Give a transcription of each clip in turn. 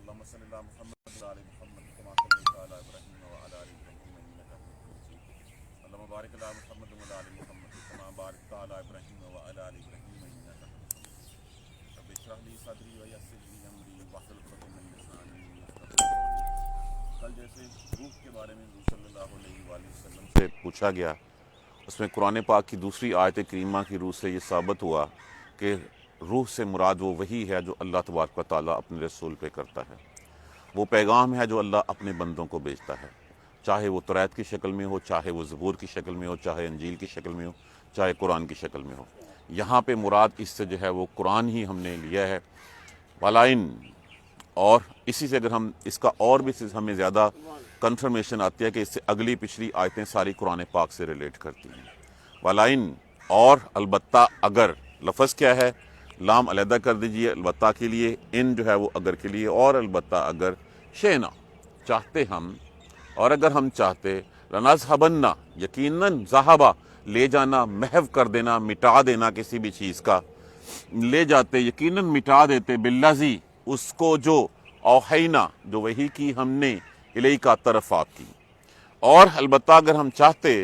اللهم صل على محمد وعلى ال محمد كما صليت على ابراهيم وعلى ال ابراهيم انك حميد مجيد اللهم بارك على محمد وعلى ال محمد كما باركت على ابراهيم وعلى ال ابراهيم انك حميد مجيد رب اشرح لي صدري ويسر لي امري واحلل عقدة من لساني يفقهوا قولي. کل جیسے روح کے بارے میں حضور صلی اللہ علیہ وآلہ وسلم سے پوچھا گیا، اس میں قرآن پاک کی دوسری آیت کریمہ کی روح سے یہ ثابت ہوا کہ روح سے مراد وہ وحی ہے جو اللہ تبارک و تعالیٰ اپنے رسول پہ کرتا ہے، وہ پیغام ہے جو اللہ اپنے بندوں کو بھیجتا ہے، چاہے وہ توریت کی شکل میں ہو، چاہے وہ زبور کی شکل میں ہو، چاہے انجیل کی شکل میں ہو، چاہے قرآن کی شکل میں ہو۔ یہاں پہ مراد اس سے جو ہے وہ قرآن ہی ہم نے لیا ہے، والائن، اور اسی سے اگر ہم اس کا اور بھی ہمیں زیادہ کنفرمیشن آتی ہے کہ اس سے اگلی پچھلی آیتیں ساری قرآن پاک سے ریلیٹ کرتی ہیں۔ والائن، اور البتہ اگر، لفظ کیا ہے؟ لام علیحدہ کر دیجئے البتہ کے لیے، ان جو ہے وہ اگر کے لیے، اور البتہ اگر شئنا، چاہتے ہم، اور اگر ہم چاہتے، لنذهبن، یقیناً ذہبہ لے جانا، محو کر دینا، مٹا دینا کسی بھی چیز کا، لے جاتے، یقیناً مٹا دیتے، بالذی، اس کو جو، اوحینا، جو وحی کی ہم نے، الیکا، طرف آپ کی، اور البتہ اگر ہم چاہتے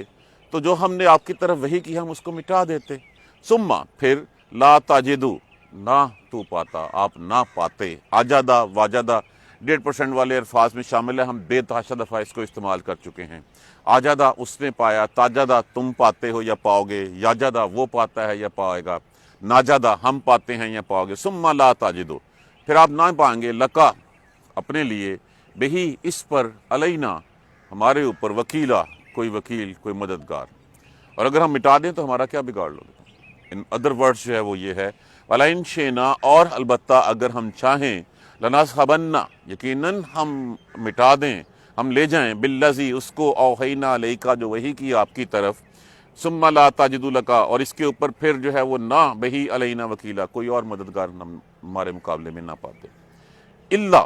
تو جو ہم نے آپ کی طرف وحی کی ہم اس کو مٹا دیتے، ثم، پھر، لا تاجدو، نہ تو پاتا، آپ نہ پاتے، آجادہ، واجدہ 1.5% والے الفاظ میں شامل ہے، ہم بے تحاشا دفعہ اس کو استعمال کر چکے ہیں۔ آجادہ اس نے پایا، تاجدہ تم پاتے ہو یا پاؤ گے، یاجدہ وہ پاتا ہے یا پائے گا، ناجدہ ہم پاتے ہیں یا پاؤ گے، ثم لا تاجدو، پھر آپ نہ پائیں گے، لکا، اپنے لیے، بہی، اس پر، علینا، ہمارے اوپر، وکیلا، کوئی وکیل، کوئی مددگار، اور اگر ہم مٹا دیں تو ہمارا کیا بگاڑ لوگے؟ ان ادر ورڈز جو ہے وہ یہ ہے، وَلَئِن شِئْنَا، اور البتہ اگر ہم چاہیں، لَنَذْهَبَنَّ، یقیناً ہم مٹا دیں، ہم لے جائیں، بِالَّذِي، اس کو، أَوْحَيْنَا إِلَيْكَ، جو وحی کی آپ کی طرف، ثُمَّ لَا تَجِدُ لَكَ، اور اس کے اوپر پھر جو ہے وہ نہ، بہی علینا وکیلا، کوئی اور مددگار ہمارے مقابلے میں نہ پاتے، اللہ،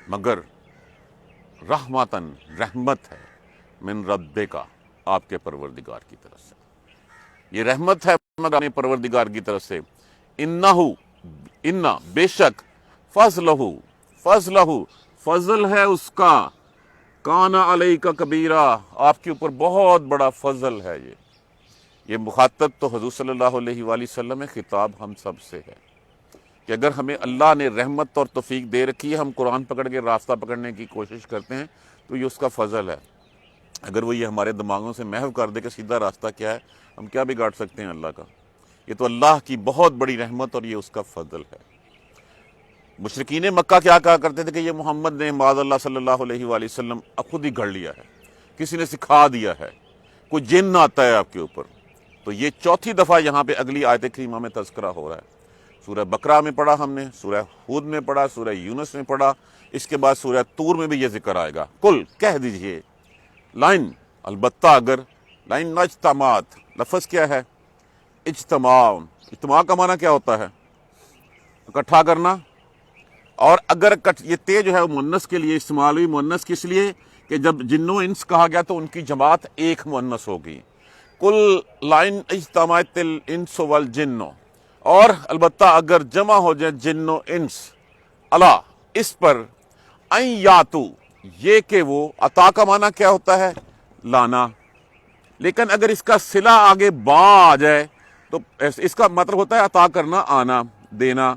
مگر، رحمتاً، رحمت ہے، من ربک، آپ کے پروردگار کی طرف سے، یہ رحمت ہے مگر پروردگار کی طرف سے، انہو، انا، بے شک، فضلہو، فضلہو، فضل ہے اس کا، کان علیک کبیرہ، آپ کے اوپر بہت بڑا فضل ہے۔ یہ مخاطب تو حضور صلی اللہ علیہ وآلہ وسلم ہے، خطاب ہم سب سے ہے کہ اگر ہمیں اللہ نے رحمت اور توفیق دے رکھی ہے، ہم قرآن پکڑ کے راستہ پکڑنے کی کوشش کرتے ہیں تو یہ اس کا فضل ہے۔ اگر وہ یہ ہمارے دماغوں سے محو کر دے کہ سیدھا راستہ کیا ہے، ہم کیا بگاڑ سکتے ہیں اللہ کا؟ یہ تو اللہ کی بہت بڑی رحمت اور یہ اس کا فضل ہے۔ مشرکین مکہ کیا کہا کرتے تھے کہ یہ محمد نے معاذ اللہ صلی اللہ علیہ وآلہ وسلم خود ہی گھڑ لیا ہے، کسی نے سکھا دیا ہے، کوئی جن آتا ہے آپ کے اوپر۔ تو یہ چوتھی دفعہ یہاں پہ اگلی آیت کریمہ میں تذکرہ ہو رہا ہے۔ سورہ بقرہ میں پڑھا ہم نے، سورہ ہود میں پڑھا، سورہ یونس میں پڑھا، اس کے بعد سورہ طور میں بھی یہ ذکر آئے گا۔ کل، کہہ دیجئے، لائن، البتہ اگر، لائن اجتماعت، لفظ کیا ہے؟ اجتماع، اجتماع کا معنی کیا ہوتا ہے؟ اکٹھا کرنا، اور اگر یہ تے جو ہے وہ مؤنث کے لیے استعمال ہوئی، مؤنث کس لیے کہ جب جن و انس کہا گیا تو ان کی جماعت ایک مؤنث ہوگی، کل لائن اجتماعت الانس والجن، اور البتہ اگر جمع ہو جائے جن و انس، اللہ، اس پر، ان یاتو، یہ کہ وہ، عطا کا معنی کیا ہوتا ہے؟ لانا، لیکن اگر اس کا صلہ آگے با آ جائے تو اس کا مطلب ہوتا ہے عطا کرنا، آنا، دینا،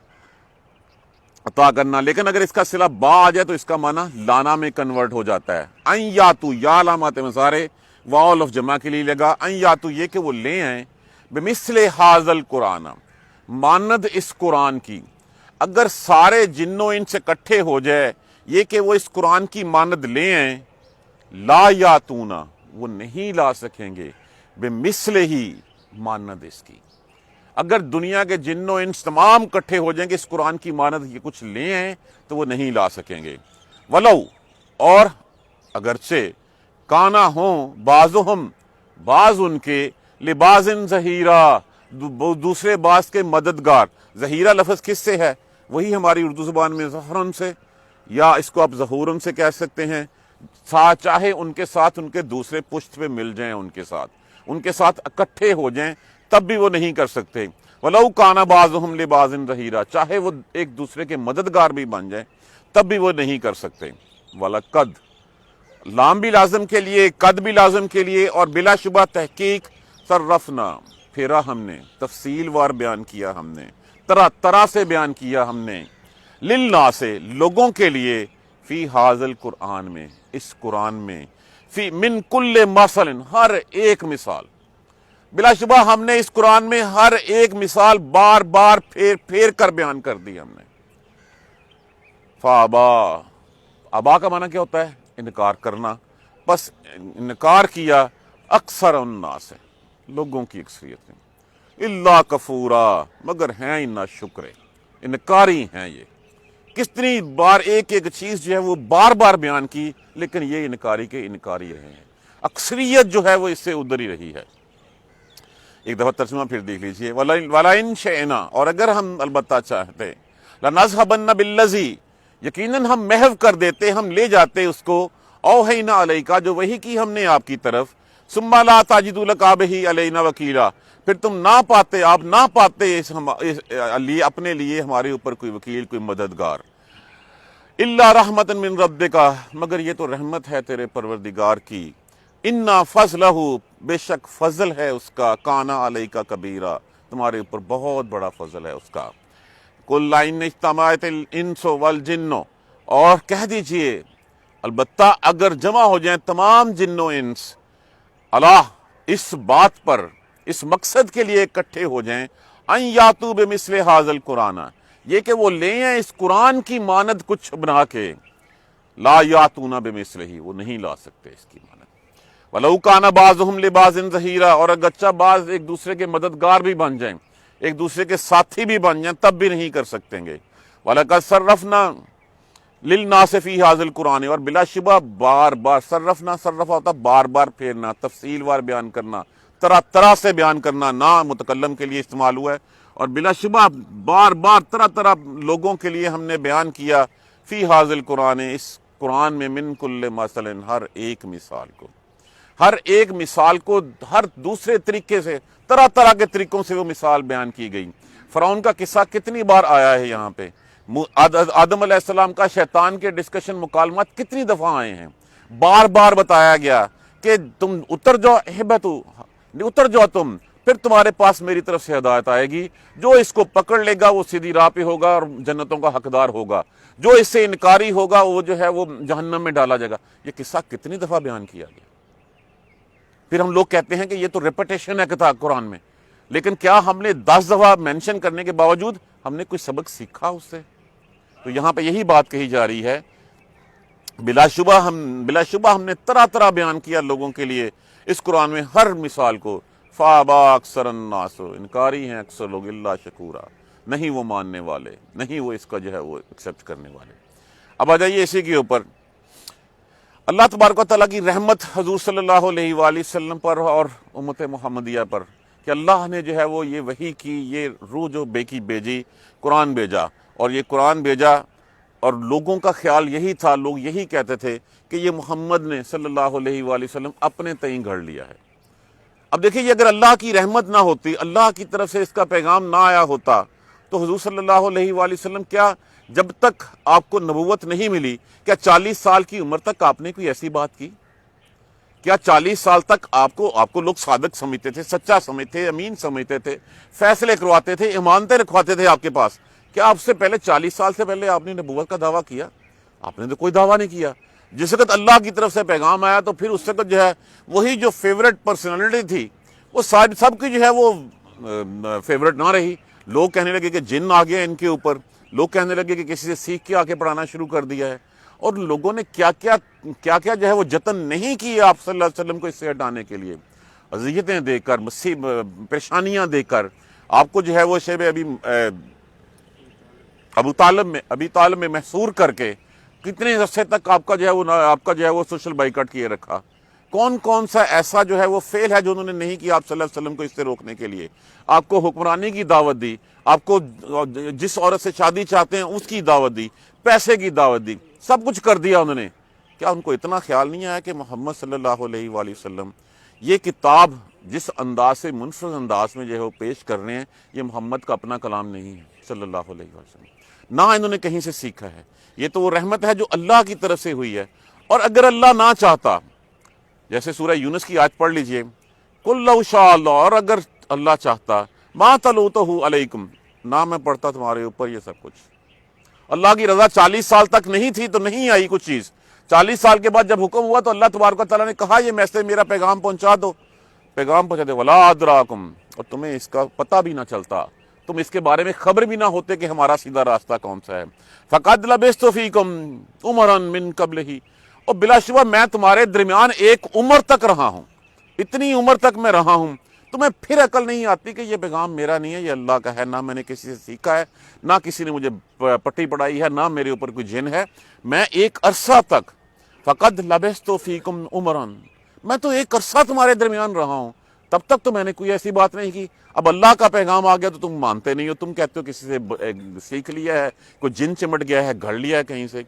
عطا کرنا، لیکن اگر اس کا صلہ با آ جائے تو اس کا معنی لانا میں کنورٹ ہو جاتا ہے۔ ان یاتو، یا علامات مضارع، واو لفظ جمع کے لیے لگا، ان یاتو، یہ کہ وہ لے آئیں، بمثل ھذا القرآن، مانند اس قرآن کی، اگر سارے جنوں ان سے اکٹھے ہو جائے یہ کہ وہ اس قرآن کی مانند لے آئیں، لا یاتونا، وہ نہیں لا سکیں گے، بمثل ہی، مانند اس کی، اگر دنیا کے جن و انس تمام اکٹھے ہو جائیں گے اس قرآن کی مانند یہ کچھ لے آئیں تو وہ نہیں لا سکیں گے۔ ولو، اور اگرچہ، کانا ہوں، بعضہم، بعض ان کے، لبعض ظہیرا، دوسرے بعض کے مددگار، ظہیرہ لفظ کس سے ہے؟ وہی ہماری اردو زبان میں ظہرن سے، یا اس کو آپ ظہورن سے کہہ سکتے ہیں، چاہے ان کے ساتھ ان کے دوسرے پشت پہ مل جائیں، ان کے ساتھ اکٹھے ہو جائیں، تب بھی وہ نہیں کر سکتے۔ وَلَوْ كَانَ بَعْضُهُمْ لِبَعْضٍ ظَهِيرًا، چاہے وہ ایک دوسرے کے مددگار بھی بن جائیں تب بھی وہ نہیں کر سکتے. وَلَقَدْ لام بھی لازم کے لیے، قد بھی لازم کے لیے، اور بلا شبہ تحقیق صرفنا پھیرا ہم نے، تفصیل وار بیان کیا ہم نے، طرح طرح سے بیان کیا ہم نے، للناس لوگوں کے لیے، فی حاضل قرآن میں اس قرآن میں، فی من کل مثل ہر ایک مثال، بلا شبہ ہم نے اس قرآن میں ہر ایک مثال بار بار پھیر پھیر کر بیان کر دی ہم نے. فابا، ابا کا معنی کیا ہوتا ہے؟ انکار کرنا. بس انکار کیا اکثر الناس، لوگوں کی اکثریت نے، الا کفورا، مگر ہیں ہی نا شکر، انکاری ہیں یہ. کتنی بار ایک ایک چیز جو ہے وہ بار بار بیان کی، لیکن یہ انکاری کے انکاری رہے ہیں. اکثریت جو ہے وہ اس سے ادھر ہی رہی ہے. ایک دفعہ ترجمہ پھر دیکھ لیجئے. وَلَئِن شَئْنَا، اور اگر ہم البتہ چاہتے، لَنَذْهَبَنَّ بِالَّذِي، یقیناً ہم محو کر دیتے، ہم لے جاتے اس کو، أَوْحَيْنَا عَلَيْكَ، جو وحی کی ہم نے آپ کی طرف، ثُمَّ لَا تَجِدُ لَكَ بِهِ عَلَيْنَا وَكِيلًا، پھر تم نہ پاتے، آپ نہ پاتے اپنے لیے ہمارے اوپر کوئی وکیل، کوئی مددگار. إِلَّا رَحْمَةً مِّن رَبِّكَ، مگر یہ تو رحمت ہے تیرے پروردگار کی. اِنَّا فَضْلَهُ، بے شک فضل ہے اس کا، کانا علیکا کبیرہ، تمہارے اوپر بہت بڑا فضل ہے اس کا. قُلْ لَئِنِ اجْتَمَعَتِ الْإِنسُ وَالْجِنُّ، اور کہہ دیجئے البتہ اگر جمع ہو جائیں تمام جن و انس، اللہ اس بات پر، اس مقصد کے لیے اکٹھے ہو جائیں، ان یاتوا بمثل ھذا القرآن، یہ کہ وہ لے آئیں اس قرآن کی مانند کچھ بنا کے، لا یاتون بمثلہ، وہ نہیں لا سکتے اس کی مانند. وَلَوْ كَانَ بَعْضُهُمْ لِبَعْضٍ ظَهِيرًا، اور اگرچہ بعض ایک دوسرے کے مددگار بھی بن جائیں، ایک دوسرے کے ساتھی بھی بن جائیں، تب بھی نہیں کر سکتے گے. وَلَقَدْ صَرَّفْنَا لِلنَّاسِ فِي هَذَا الْقُرْآنِ، اور بلا شبہ بار بار، صرفنا ہوتا بار بار پھیرنا، تفصیل وار بیان کرنا، طرح طرح سے بیان کرنا، نہ متکلم کے لیے استعمال ہوا ہے، اور بلا شبہ بار بار طرح طرح لوگوں کے لیے ہم نے بیان کیا، فی هَذَا الْقُرْآنِ، اس قرآن میں، من کل مثل، ہر ایک مثال کو، ہر ایک مثال کو، ہر دوسرے طریقے سے، طرح طرح کے طریقوں سے وہ مثال بیان کی گئی. فرعون کا قصہ کتنی بار آیا ہے یہاں پہ، آدم علیہ السلام کا شیطان کے ڈسکشن مکالمات کتنی دفعہ آئے ہیں، بار بار بتایا گیا کہ تم اتر جاؤ، اہبطوا، اتر جاؤ تم، پھر تمہارے پاس میری طرف سے ہدایت آئے گی، جو اس کو پکڑ لے گا وہ سیدھی راہ پہ ہوگا اور جنتوں کا حقدار ہوگا، جو اس سے انکاری ہوگا وہ جو ہے وہ جہنم میں ڈالا جائے گا. یہ قصہ کتنی دفعہ بیان کیا گیا. پھر ہم لوگ کہتے ہیں کہ یہ تو ریپیٹیشن ہے کتاب قرآن میں، لیکن کیا ہم نے 10 دفعہ مینشن کرنے کے باوجود ہم نے کوئی سبق سیکھا اس سے؟ تو یہاں پہ یہی بات کہی جا رہی ہے، بلا شبہ ہم نے طرح طرح بیان کیا لوگوں کے لیے اس قرآن میں ہر مثال کو. فابا اکثر الناس، انکاری ہیں اکثر لوگ، الا شکورا، نہیں وہ ماننے والے، نہیں وہ اس کا جو ہے وہ ایکسیپٹ کرنے والے. اب آ جائیے اسی کے اوپر، اللہ تبارک و تعالیٰ کی رحمت حضور صلی اللہ علیہ وآلہ وسلم پر اور امت محمدیہ پر، کہ اللہ نے جو ہے وہ یہ وحی کی، یہ روح جو بھیجی، قرآن بھیجا، اور یہ قرآن بھیجا، اور لوگوں کا خیال یہی تھا، لوگ یہی کہتے تھے کہ یہ محمد نے صلی اللہ علیہ وآلہ وسلم اپنے تئیں گھڑ لیا ہے. اب دیکھیں یہ اگر اللہ کی رحمت نہ ہوتی، اللہ کی طرف سے اس کا پیغام نہ آیا ہوتا، تو حضور صلی اللہ علیہ وآلہ وسلم کیا جب تک آپ کو نبوت نہیں ملی، کیا 40 سال کی عمر تک آپ نے کوئی ایسی بات کی؟ کیا 40 سال تک آپ کو لوگ صادق سمجھتے تھے، سچا سمجھتے تھے، امین سمجھتے تھے، فیصلے کرواتے تھے، امانتیں رکھواتے تھے آپ کے پاس؟ کیا آپ سے پہلے 40 سال سے پہلے آپ نے نبوت کا دعویٰ کیا؟ آپ نے تو کوئی دعویٰ نہیں کیا. جس وقت اللہ کی طرف سے پیغام آیا تو پھر اس وقت جو ہے وہی جو فیورٹ پرسنالٹی تھی وہ سب کی جو ہے وہ فیورٹ نہ رہی. لوگ کہنے لگے کہ جن آ گیا ان کے اوپر، لوگ کہنے لگے کہ کسی سے سیکھ کے آ کے پڑھانا شروع کر دیا ہے، اور لوگوں نے کیا کیا جو ہے وہ جتن نہیں کی آپ صلی اللہ علیہ وسلم کو اس سے ہٹانے کے لیے، اذیتیں دے کر، پریشانیاں دے کر، آپ کو جو ہے وہ شیب ابی طالب میں محصور کر کے کتنے عرصے تک آپ کا جو ہے وہ سوشل بائیکاٹ کیے رکھا. کون سا ایسا جو ہے وہ فیل ہے جو انہوں نے نہیں کیا آپ صلی اللہ علیہ وسلم کو اس سے روکنے کے لیے؟ آپ کو حکمرانی کی دعوت دی، آپ کو جس عورت سے شادی چاہتے ہیں اس کی دعوت دی، پیسے کی دعوت دی، سب کچھ کر دیا انہوں نے. کیا ان کو اتنا خیال نہیں آیا کہ محمد صلی اللہ علیہ وآلہ وسلم یہ کتاب جس انداز سے منفرد انداز میں جو ہے وہ پیش کر رہے ہیں، یہ محمد کا اپنا کلام نہیں ہے صلی اللہ علیہ وسلم، نہ انہوں نے کہیں سے سیکھا ہے، یہ تو وہ رحمت ہے جو اللہ کی طرف سے ہوئی ہے۔ اور اگر اللہ نہ چاہتا، جیسے سورہ یونس کی آیت پڑھ لیجئے، قُل لَوْ شَاءَ اللَّهُ، اور اگر اللہ چاہتا، مَا تَلُوتُهُ عَلَيْكُمْ، نہ میں پڑھتا تمہارے اوپر یہ سب کچھ۔ اللہ کی رضا 40 سال تک نہیں تھی تو نہیں آئی کچھ چیز، 40 سال کے بعد جب حکم ہوا تو اللہ تبارک و تعالیٰ نے کہا یہ میسج میرا پیغام پہنچا دو، پیغام پہنچا دے، وَلَا أَدْرَاكُمْ، اور تمہیں اس کا پتہ بھی نہ چلتا، تم اس کے بارے میں خبر بھی نہ ہوتے کہ ہمارا سیدھا راستہ کون سا ہے۔ فَقَدْ لَبِثْتُ فِيكُمْ عُمَرًا مِّن قَبْلِهِ، اور بلا شبہ میں تمہارے درمیان ایک عمر تک رہا ہوں، اتنی عمر تک میں رہا ہوں، تمہیں پھر عقل نہیں آتی کہ یہ پیغام میرا نہیں ہے، یہ اللہ کا ہے، نہ میں نے کسی سے سیکھا ہے، نہ کسی نے مجھے پٹی پڑھائی ہے، نہ میرے اوپر کوئی جن ہے، میں ایک عرصہ تک، فَقَدْ لَبِثْتُ فِيكُمْ عُمَرًا، میں تو ایک عرصہ تمہارے درمیان رہا ہوں، تب تک تو میں نے کوئی ایسی بات نہیں کی۔ اب اللہ کا پیغام آ گیا تو تم مانتے نہیں ہو، تم کہتے ہو کسی سے سیکھ لیا ہے، کوئی جن چمٹ گیا ہے، گھڑ لیا ہے کہیں سے۔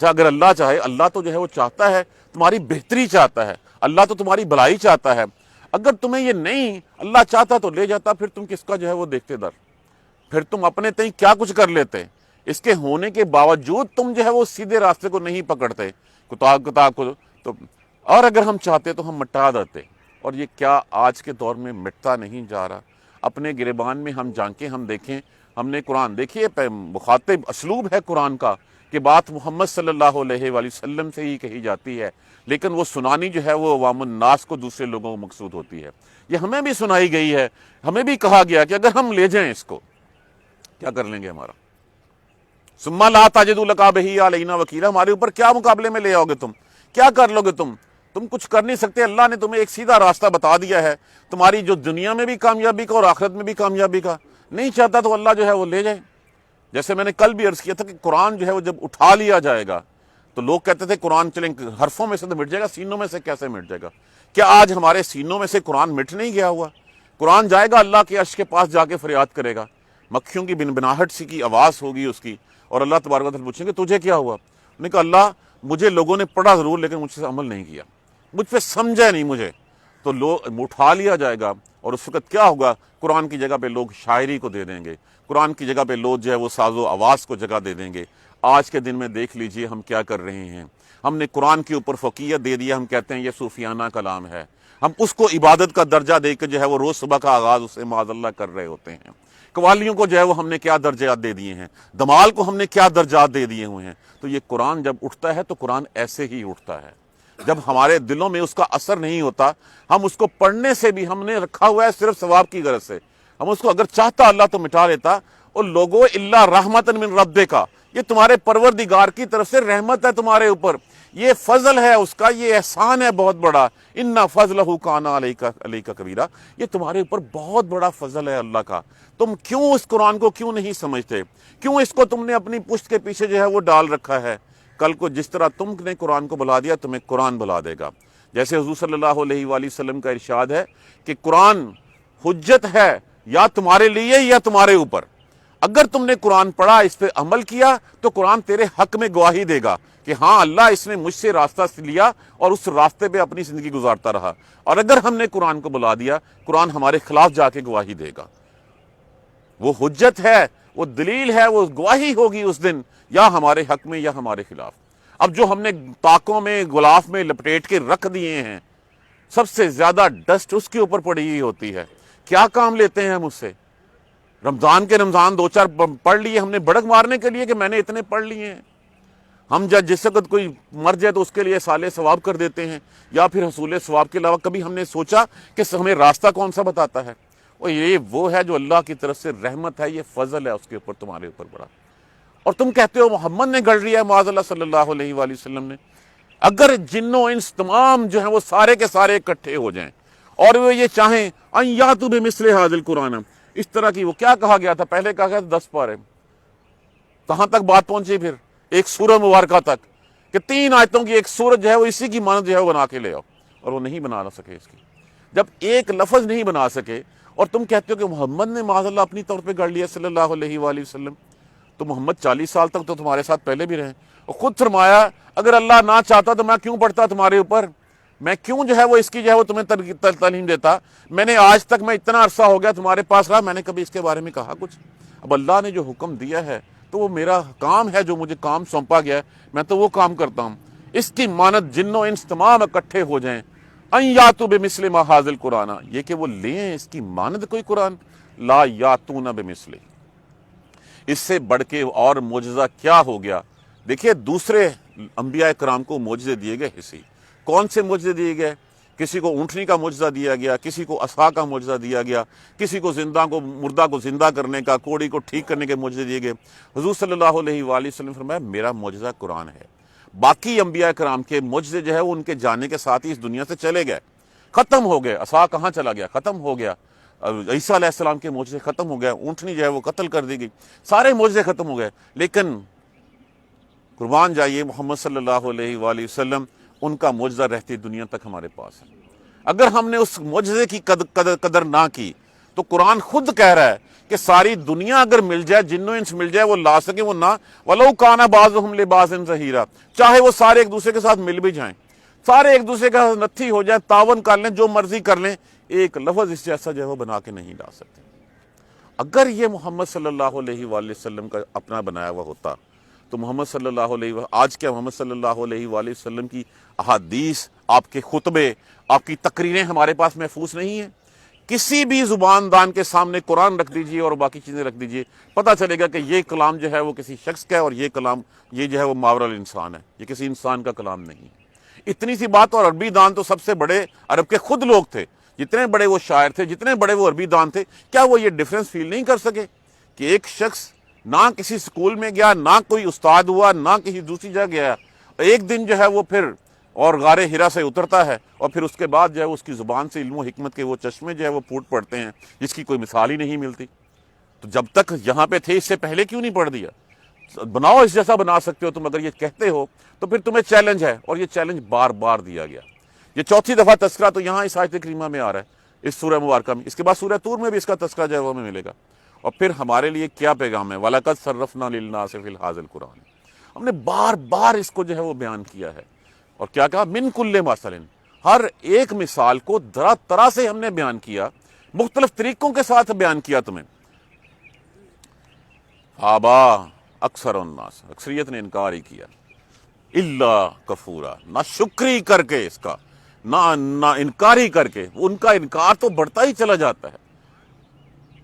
اچھا اگر اللہ چاہے، اللہ تو جو ہے وہ چاہتا ہے، تمہاری بہتری چاہتا ہے، اللہ تو تمہاری بھلائی چاہتا ہے، اگر تمہیں یہ نہیں اللہ چاہتا تو لے جاتا، پھر تم کس کا جو ہے وہ دیکھتے در، پھر تم اپنے تئیں کیا کچھ کر لیتے، اس کے ہونے کے باوجود تم جو ہے وہ سیدھے راستے کو نہیں پکڑتے، کتاب کو تو، اور اگر ہم چاہتے تو ہم مٹا دیتے، اور یہ کیا آج کے دور میں مٹتا نہیں جا رہا۔ اپنے گریبان میں ہم جھانکیں، ہم دیکھیں، ہم نے قرآن دیکھیے، مخاطب اسلوب ہے قرآن کا کہ بات محمد صلی اللہ علیہ وآلہ وسلم سے ہی کہی جاتی ہے، لیکن وہ سنانی جو ہے وہ عوام الناس کو، دوسرے لوگوں کو مقصود ہوتی ہے۔ یہ ہمیں بھی سنائی گئی ہے، ہمیں بھی کہا گیا کہ اگر ہم لے جائیں اس کو، کیا کر لیں گے ہمارا؟ ثم لا تجدوا لک بہ علینا وکیلا، ہمارے اوپر کیا مقابلے میں لے آؤ گے تم، کیا کر لو گے تم کچھ کر نہیں سکتے۔ اللہ نے تمہیں ایک سیدھا راستہ بتا دیا ہے، تمہاری جو دنیا میں بھی کامیابی کا اور آخرت میں بھی کامیابی کا، نہیں چاہتا تو اللہ جو ہے وہ لے جائے۔ جیسے میں نے کل بھی عرض کیا تھا کہ قرآن جو ہے وہ جب اٹھا لیا جائے گا تو لوگ کہتے تھے قرآن چلیں حرفوں میں سے تو مٹ جائے گا، سینوں میں سے کیسے مٹ جائے گا؟ کیا آج ہمارے سینوں میں سے قرآن مٹ نہیں گیا ہوا؟ قرآن جائے گا اللہ کے عرش کے پاس، جا کے فریاد کرے گا، مکھیوں کی بنبناہٹ سی کی آواز ہوگی اس کی، اور اللہ تبارک و تعالیٰ پوچھیں گے تجھے کیا ہوا؟ انہوں نے کہا اللہ مجھے لوگوں نے پڑھا ضرور لیکن مجھ سے عمل نہیں کیا، مجھ پہ سمجھا نہیں مجھے، تو لوگ اٹھا لیا جائے گا، اور اس وقت کیا ہوگا؟ قرآن کی جگہ پہ لوگ شاعری کو دے دیں گے، قرآن کی جگہ پہ لوگ جو ہے وہ ساز و آواز کو جگہ دے دیں گے۔ آج کے دن میں دیکھ لیجئے ہم کیا کر رہے ہیں، ہم نے قرآن کے اوپر فوقیت دے دیا، ہم کہتے ہیں یہ صوفیانہ کلام ہے، ہم اس کو عبادت کا درجہ دے کے جو ہے وہ روز صبح کا آغاز اسے معاذ اللہ کر رہے ہوتے ہیں۔ قوالیوں کو جو ہے وہ ہم نے کیا درجات دے دیے ہیں، دمال کو ہم نے کیا درجات دے دیے ہوئے ہیں۔ تو یہ قرآن جب اٹھتا ہے تو قرآن ایسے ہی اٹھتا ہے، جب ہمارے دلوں میں اس کا اثر نہیں ہوتا، ہم اس کو پڑھنے سے بھی ہم نے رکھا ہوا ہے صرف ثواب کی غرض سے، ہم اس کو اگر چاہتا اللہ تو مٹا لیتا۔ اور لوگو الا رحمت من ربک، یہ تمہارے پروردگار کی طرف سے رحمت ہے تمہارے اوپر، یہ فضل ہے اس کا، یہ احسان ہے بہت بڑا، ان فضلہ کان علیک کبیرہ، یہ تمہارے اوپر بہت بڑا فضل ہے اللہ کا۔ تم کیوں اس قرآن کو کیوں نہیں سمجھتے؟ کیوں اس کو تم نے اپنی پشت کے پیچھے جو ہے وہ ڈال رکھا ہے؟ کل کو جس طرح تم نے قرآن کو بلا دیا، تمہیں قرآن بلا دے گا۔ جیسے حضور صلی اللہ علیہ وآلہ وسلم کا ارشاد ہے کہ قرآن حجت ہے یا تمہارے لیے یا تمہارے اوپر، اگر تم نے قرآن پڑھا، اس پہ عمل کیا، تو قرآن تیرے حق میں گواہی دے گا کہ ہاں اللہ اس نے مجھ سے راستہ لیا اور اس راستے پہ اپنی زندگی گزارتا رہا، اور اگر ہم نے قرآن کو بلا دیا، قرآن ہمارے خلاف جا کے گواہی دے گا۔ وہ حجت ہے، وہ دلیل ہے، وہ گواہی ہوگی اس دن، یا ہمارے حق میں یا ہمارے خلاف۔ اب جو ہم نے طاقوں میں غلاف میں لپیٹ کے رکھ دیے ہیں، سب سے زیادہ ڈسٹ اس کے اوپر پڑی ہوئی ہوتی ہے۔ کیا کام لیتے ہیں ہم اس سے؟ رمضان کے رمضان 2-4 پڑھ لیے ہم نے بڑک مارنے کے لیے کہ میں نے اتنے پڑھ لیے ہیں۔ ہم جس وقت کوئی مر جائے تو اس کے لیے سالے ثواب کر دیتے ہیں، یا پھر حصول ثواب کے علاوہ کبھی ہم نے سوچا کہ ہمیں راستہ کون سا بتاتا ہے؟ اور یہ وہ ہے جو اللہ کی طرف سے رحمت ہے، یہ فضل ہے اس کے اوپر، تمہارے اوپر بڑا۔ اور تم کہتے ہو محمد نے گڑھ لیا ہے، معاذ اللہ صلی اللہ علیہ وآلہ وسلم نے۔ اگر جنوں انس تمام جو ہیں وہ سارے کے سارے اکٹھے ہو جائیں اور وہ یہ چاہیں ان یاتوا بمثل ھذا القرآن، اس طرح کی، وہ کیا کہا گیا تھا پہلے؟ کہا گیا تھا 10 پارے، کہاں تک بات پہنچی پھر؟ ایک سورہ مبارکہ تک، کہ 3 آیتوں کی ایک سورت جو ہے وہ اسی کی مانند جو ہے وہ بنا کے لے آؤ، اور وہ نہیں بنا سکے اس کی۔ جب ایک لفظ نہیں بنا سکے اور تم کہتے ہو کہ محمد نے معاذ اللہ اپنی طور پہ گڑھ لیا صلی اللہ علیہ وآلہ وسلم، تو محمد 40 سال تک تو تمہارے ساتھ پہلے بھی رہے، اور خود فرمایا اگر اللہ نہ چاہتا تو میں کیوں پڑھتا تمہارے اوپر؟ میں کیوں جو ہے وہ اس کی جو ہے وہ تمہیں تعلیم دیتا؟ میں نے آج تک، میں اتنا عرصہ ہو گیا تمہارے پاس رہا، میں نے کبھی اس کے بارے میں کہا کچھ؟ اب اللہ نے جو حکم دیا ہے تو وہ میرا کام ہے، جو مجھے کام سونپا گیا ہے میں تو وہ کام کرتا ہوں۔ اس کی مانند جن و انس تمام اکٹھے ہو جائیں، ان یاتوا بمثل ما ھذا القرآن، یہ کہ وہ لیں اس کی مانند کوئی قرآن، لا یاتون بمثلہ، اس سے بڑھ کے اور معجزہ کیا ہو گیا؟ دیکھیے دوسرے انبیاء کرام کو معجزے دیے گئے حصی، کون سے معجزے دیے گئے؟ کسی کو اونٹنی کا معجزہ دیا گیا، کسی کو عصا کا معجزہ دیا گیا، کسی کو مردہ کو زندہ کرنے کا، کوڑی کو ٹھیک کرنے کے معجزے دیے گئے۔ حضور صلی اللہ علیہ وآلہ وسلم فرمایا میرا معجزہ قرآن ہے۔ باقی انبیاء کرام کے معجزے جو ہے وہ ان کے جانے کے ساتھ ہی اس دنیا سے چلے گئے، ختم ہو گئے۔ عصا کہاں چلا گیا؟ ختم ہو گیا۔ عیسیٰ علیہ السلام کے معجزے ختم ہو گئے، اونٹنی جو ہے وہ قتل کر دی گئی، سارے معجزے ختم ہو گئے۔ لیکن قربان جائیے محمد صلی اللہ علیہ وآلہ وسلم، ان کا معجزہ رہتی دنیا تک ہمارے پاس ہے۔ اگر ہم نے اس معجزے کی قدر نہ کی تو قرآن خود کہہ رہا ہے کہ ساری دنیا اگر مل جائے، جن و انس مل جائے، وہ لا سکے وہ نہ، وَلَوْ كَانَ بَعْضُهُمْ لِبَعْضٍ ظَهِيرًا، چاہے وہ سارے ایک دوسرے کے ساتھ مل بھی جائیں، سارے ایک دوسرے کا نتھی ہو جائے، تعاون کر لیں، جو مرضی کر لیں، ایک لفظ اس جیسا جو ہے وہ بنا کے نہیں لا سکتے۔ اگر یہ محمد صلی اللہ علیہ وآلہ وسلم کا اپنا بنایا ہوا ہوتا تو محمد صلی اللہ علیہ آج کیا محمد صلی اللہ علیہ وآلہ وسلم کی احادیث، آپ کے خطبے، آپ کی تقریریں ہمارے پاس محفوظ نہیں ہیں؟ کسی بھی زبان دان کے سامنے قرآن رکھ دیجئے اور باقی چیزیں رکھ دیجئے، پتہ چلے گا کہ یہ کلام جو ہے وہ کسی شخص کا ہے، اور یہ کلام یہ جو ہے وہ ماورا الانسان ہے، یہ کسی انسان کا کلام نہیں۔ اتنی سی بات، اور عربی دان تو سب سے بڑے عرب کے خود لوگ تھے، جتنے بڑے وہ شاعر تھے، جتنے بڑے وہ عربی دان تھے، کیا وہ یہ ڈیفرنس فیل نہیں کر سکے کہ ایک شخص نہ کسی سکول میں گیا، نہ کوئی استاد ہوا، نہ کسی دوسری جگہ گیا، ایک دن جو ہے وہ پھر اور غار ہرا سے اترتا ہے، اور پھر اس کے بعد جو ہے اس کی زبان سے علم و حکمت کے وہ چشمے جو ہے وہ پھوٹ پڑتے ہیں جس کی کوئی مثال ہی نہیں ملتی۔ تو جب تک یہاں پہ تھے اس سے پہلے کیوں نہیں پڑھ دیا؟ بناؤ، اس جیسا بنا سکتے ہو تم، اگر یہ کہتے ہو تو پھر تمہیں چیلنج ہے، اور یہ چیلنج بار بار دیا گیا۔ یہ چوتھی دفعہ تذکرہ تو یہاں اس آیت کریمہ میں آ رہا ہے، اس سورہ مبارکہ میں۔ اس کے بعد سورہ طور میں بھی اس کا تذکرہ جو ہے وہ ہمیں ملے گا۔ اور پھر ہمارے لیے کیا پیغام ہے؟ وَلَقَدْ صَرَّفْنَا لِلنَّاسِ فِي هَذَا الْقُرْآنِ، ہم نے بار بار اس کو جو ہے وہ بیان کیا ہے، اور کیا کہا؟ مِن كُلِّ مَثَلٍ، ہر ایک مثال کو طرح طرح سے ہم نے بیان کیا، مختلف طریقوں کے ساتھ بیان کیا تمہیں۔ آبا اکثر الناس، اکثریت نے انکار ہی کیا، الا کفورا، نہ شکری کر کے، اس کا نہ انکاری کر کے، ان کا انکار تو بڑھتا ہی چلا جاتا ہے۔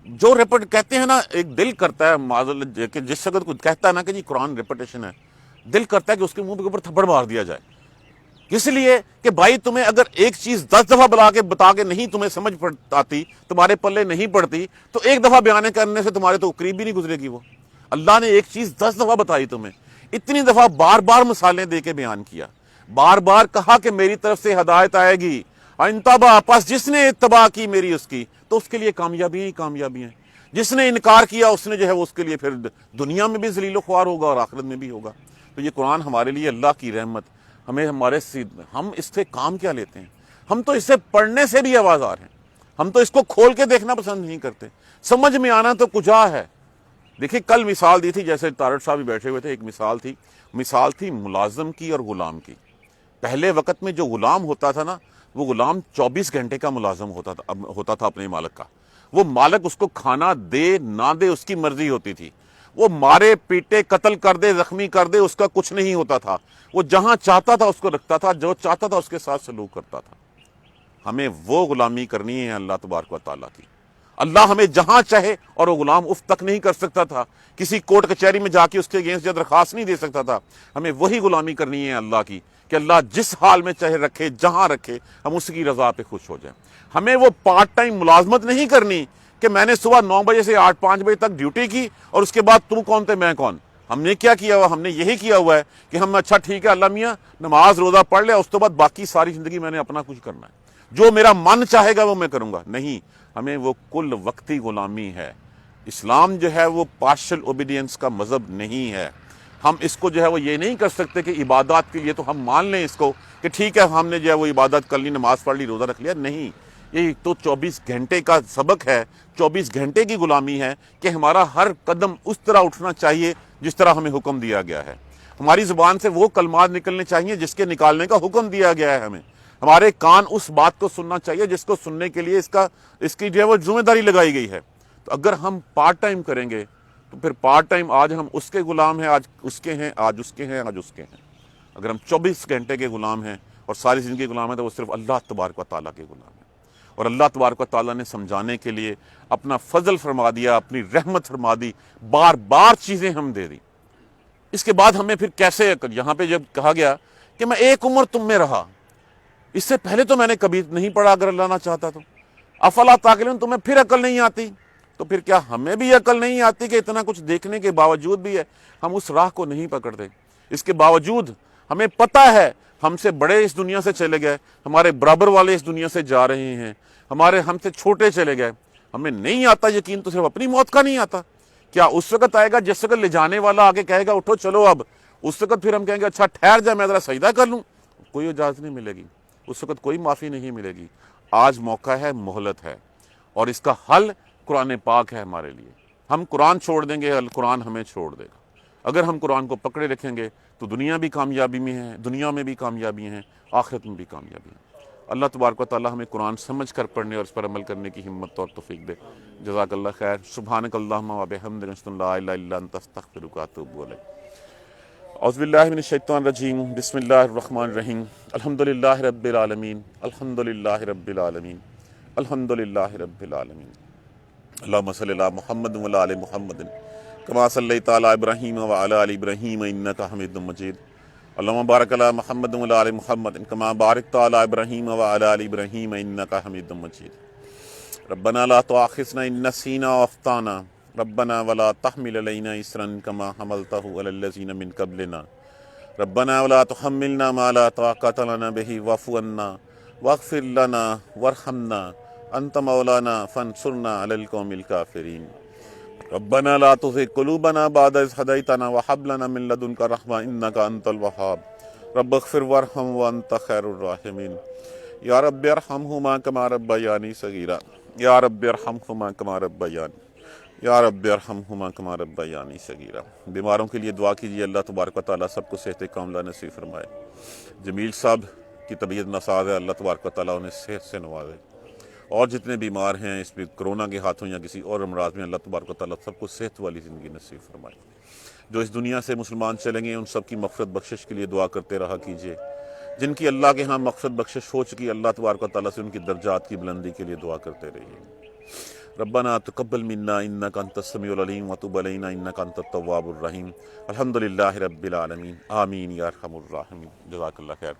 جو کہتے ہیں نا، ایک دل کرتا ہے معذرت کہ جس شخص کو کہتا ہے نا کہ جی قرآن ریپیٹیشن ہے، دل کرتا ہے کہ اس کے منہ کے اوپر تھپڑ مار دیا جائے، اس لیے کہ بھائی تمہیں اگر ایک چیز 10 دفعہ بتا کے نہیں تمہیں سمجھ آتی، تمہارے پلے نہیں پڑتی، تو ایک دفعہ بیان کرنے سے تمہارے تو قریب بھی نہیں گزرے گی وہ۔ اللہ نے ایک چیز 10 دفعہ بتائی تمہیں، اتنی دفعہ بار بار مثالیں دے کے بیان کیا، بار بار کہا کہ میری طرف سے ہدایت آئے گی، انتبہ، پس جس نے اتباع کی میری اس کی، تو اس کے لیے کامیابی ہی کامیابی ہیں۔ جس نے انکار کیا اس نے جو ہے اس کے لیے پھر دنیا میں بھی ذلیل و خوار ہوگا اور آخرت میں بھی ہوگا۔ تو یہ قرآن ہمارے لیے اللہ کی رحمت، ہم اس سے کام کیا لیتے ہیں؟ ہم تو اس سے پڑھنے سے بھی آوازار ہیں، ہم تو اس کو کھول کے دیکھنا پسند نہیں کرتے، سمجھ میں آنا تو کجا ہے۔ دیکھیں کل مثال دی تھی، جیسے تارڑ صاحب بھی بیٹھے ہوئے تھے، ایک مثال تھی ملازم کی اور غلام کی۔ پہلے وقت میں جو غلام ہوتا تھا نا، وہ غلام 24 گھنٹے کا ملازم ہوتا تھا اپنے مالک کا۔ وہ مالک اس کو کھانا دے نہ دے اس کی مرضی ہوتی تھی، وہ مارے پیٹے قتل کر دے زخمی کر دے اس کا کچھ نہیں ہوتا تھا، وہ جہاں چاہتا تھا اس کو رکھتا تھا، جو چاہتا تھا اس کے ساتھ سلوک کرتا تھا۔ ہمیں وہ غلامی کرنی ہے اللہ تبارک و تعالیٰ کی۔ اللہ ہمیں جہاں چاہے، اور وہ غلام اف تک نہیں کر سکتا تھا، کسی کورٹ کچہری میں جا کے اس کے اگینسٹ درخواست نہیں دے سکتا تھا۔ ہمیں وہی غلامی کرنی ہے اللہ کی کہ اللہ جس حال میں چاہے رکھے، جہاں رکھے، ہم اس کی رضا پہ خوش ہو جائیں۔ ہمیں وہ پارٹ ٹائم ملازمت نہیں کرنی کہ میں نے صبح 9 بجے سے 8-5 بجے تک ڈیوٹی کی، اور اس کے بعد تو کون تھے میں کون۔ ہم نے کیا کیا ہوا؟ ہم نے یہی کیا ہوا ہے کہ ہم اچھا ٹھیک ہے اللہ میاں نماز روزہ پڑھ لیا، اس کے بعد باقی ساری زندگی میں نے اپنا کچھ کرنا ہے، جو میرا من چاہے گا وہ میں کروں گا۔ نہیں، ہمیں وہ کل وقتی غلامی ہے۔ اسلام جو ہے وہ پارشل اوبیڈینس کا مذہب نہیں ہے۔ ہم اس کو جو ہے وہ یہ نہیں کر سکتے کہ عبادات کے لیے تو ہم مان لیں اس کو کہ ٹھیک ہے ہم نے جو ہے وہ عبادت کر لی، نماز پڑھ لی، روزہ رکھ لیا۔ نہیں، یہ تو 24 گھنٹے کا سبق ہے، 24 گھنٹے کی غلامی ہے کہ ہمارا ہر قدم اس طرح اٹھنا چاہیے جس طرح ہمیں حکم دیا گیا ہے۔ ہماری زبان سے وہ کلمات نکلنے چاہیے جس کے نکالنے کا حکم دیا گیا ہے ہمیں۔ ہمارے کان اس بات کو سننا چاہیے جس کو سننے کے لیے اس کی جو ہے وہ ذمہ داری لگائی گئی ہے۔ تو اگر ہم پارٹ ٹائم کریں گے تو پھر پارٹ ٹائم آج ہم اس کے غلام ہیں، آج اس کے ہیں، آج اس کے ہیں، آج اس کے ہیں۔ اگر ہم 24 گھنٹے کے غلام ہیں اور ساری زندگی غلام ہیں تو وہ صرف اللہ تبارک و تعالیٰ کے غلام ہیں۔ اور اللہ تبارک و تعالیٰ نے سمجھانے کے لیے اپنا فضل فرما دیا، اپنی رحمت فرما دی، بار بار چیزیں ہم دے دی۔ اس کے بعد ہمیں پھر کیسے یہاں پہ جب کہا گیا کہ میں ایک عمر تم میں رہا، اس سے پہلے تو میں نے کبھی نہیں پڑھا اگر اللہ نہ چاہتا تو، افلا تعقلون، تمہیں پھر عقل نہیں آتی؟ تو پھر کیا ہمیں بھی عقل نہیں آتی کہ اتنا کچھ دیکھنے کے باوجود بھی ہے ہم اس راہ کو نہیں پکڑتے؟ اس کے باوجود ہمیں پتہ ہے ہم سے بڑے اس دنیا سے چلے گئے، ہمارے برابر والے اس دنیا سے جا رہے ہیں، ہم سے چھوٹے چلے گئے، ہمیں نہیں آتا یقین تو صرف اپنی موت کا نہیں آتا۔ کیا اس وقت آئے گا جس وقت لے جانے والا آگے کہے گا اٹھو چلو اب، اس وقت پھر ہم کہیں گے اچھا ٹھہر جا میں ذرا سجدہ کر لوں؟ کوئی اجازت نہیں ملے گی، اس وقت کوئی معافی نہیں ملے گی۔ آج موقع ہے، مہلت ہے، اور اس کا حل قرآن پاک ہے ہمارے لیے۔ ہم قرآن چھوڑ دیں گے، قرآن ہمیں چھوڑ دے گا۔ اگر ہم قرآن کو پکڑے رکھیں گے تو دنیا بھی کامیابی میں ہے، دنیا میں بھی کامیابی ہیں، آخرت میں بھی کامیابی ہے۔ اللہ تبارک و تعالی ہمیں قرآن سمجھ کر پڑھنے اور اس پر عمل کرنے کی ہمت اور توفیق دے۔ جزاک اللہ خیر۔ سبحانک اللہم و بحمدک، اشہد ان لا الہ الا انت، استغفرک و اتوب الیک۔ اعوذ باللہ من الشیطان الرجیم، بسم اللہ الرحمن الرحیم۔ الحمدللہ رب العالمین، الحمدللہ رب العالمین، الحمدللہ رب العالمین۔ اللہم صلی علی محمد وعلی آل محمد کما صلیت علی ابراہیم وعلی آل ابراہیم انک حمید مجید۔ اللہم بارک علی محمد وعلی آل محمد کما بارکت علی ابراہیم وعلی آل ابراہیم انک حمید مجید۔ ربنا لا تؤاخذنا ان نسینا واخطانا، ربنا ولا تحمل علینا اسرا کما حملتہ علی الذین من قبلنا، ربنا ولا تحملنا ما لا طاقۃ لنا به واعف عنا واغفر لنا وارحمنا انت مولانا فانصرنا علی القوم الکافرین۔ ربنا لا تزغ قلوبنا بعد اذ ہدیتنا وہب لنا من لدنک رحمۃ انک انت الوہاب، رب اغفر وارحم وانت خیر الراحمین۔ یا رب ارحمہما کما ربیانی صغیرا، یا رب ارحمہما کما ربیانی، یا رب ارحمہما کما ربیانی صغیرا۔ بیماروں کے لیے دعا کیجیے، اللہ تبارک و تعالیٰ سب کو صحت کاملہ نصیب فرمائے۔ جمیل صاحب کی طبیعت ناساز ہے، اللہ تبارک و تعالیٰ انہیں صحت سے نوازے، اور جتنے بیمار ہیں اس میں کرونا کے ہاتھوں یا کسی اور امراض میں، اللہ تبارک و تعالیٰ سب کو صحت والی زندگی نصیب فرمائے۔ جو اس دنیا سے مسلمان چلیں گے ان سب کی مغفرت بخشش کے لیے دعا کرتے رہا کیجیے۔ جن کی اللہ کے ہاں مغفرت بخشش ہو چکی، اللہ تبارک و تعالیٰ سے ان کی درجات کی بلندی کے لیے دعا کرتے رہیے۔ ربنا تقبل منا انک انت السمیع العلیم وتب علینا انک انت التواب الرحیم۔ الحمدللہ رب العالمین، آمین یا ارحم الراحمین۔ جزاک اللہ خیر۔